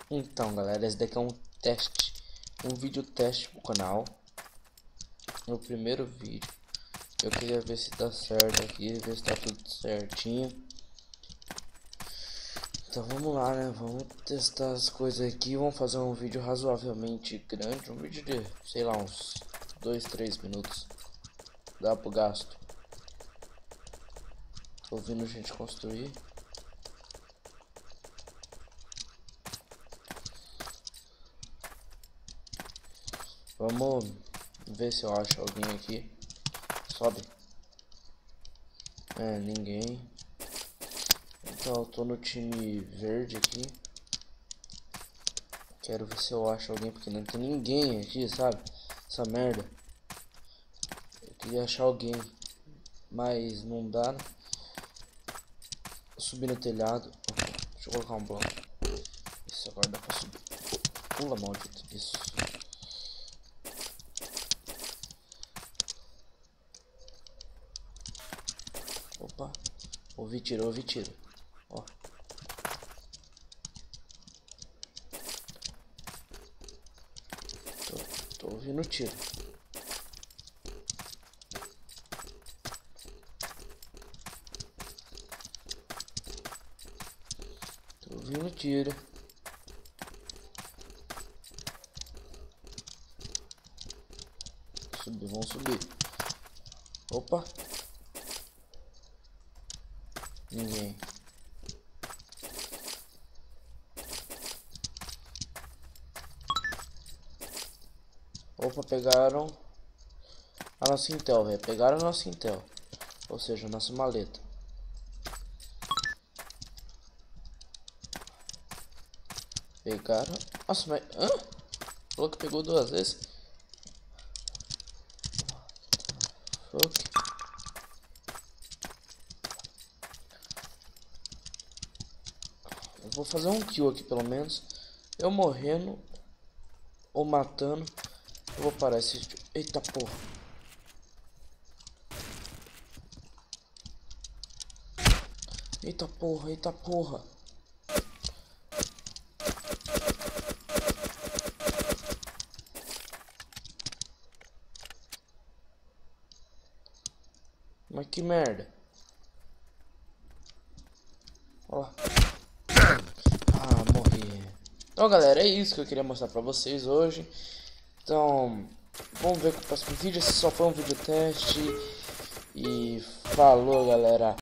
Então, galera, esse daqui é um teste, um vídeo teste pro canal. No primeiro vídeo, eu queria ver se dá certo aqui, ver se tá tudo certinho. Então vamos lá, né? Vamos testar as coisas aqui. Vamos fazer um vídeo razoavelmente grande, um vídeo de, sei lá, uns 2-3 minutos. Dá pro gasto. Tô ouvindo gente construir. Vamos ver se eu acho alguém aqui. Sobe. É, ninguém. Então eu tô no time verde aqui. Quero ver se eu acho alguém, porque não tem ninguém aqui, sabe? Essa merda. Eu queria achar alguém, mas não dá, né? Subir no telhado. Deixa eu colocar um bloco. Isso, agora dá pra subir. Pula, maldito. Isso. Opa. Ouvi tiro, ouvi tiro. Ó. Tô ouvindo tiro. Tô ouvindo tiro. Subir, vamos subir. Opa. Ninguém. Opa, pegaram a nossa Intel, velho. Pegaram a nossa Intel. Ou seja, a nossa maleta. Pegaram. Nossa, mas. Hã? Falou que pegou 2 vezes. Fuck. Eu vou fazer um kill aqui pelo menos. Eu morrendo ou matando, eu vou parar esse. Eita porra. Eita porra, eita porra. Mas que merda. Ó lá. Ah, morri. Então, galera, é isso que eu queria mostrar pra vocês hoje. Então, vamos ver com o próximo vídeo. Esse só foi um vídeo teste. E falou, galera.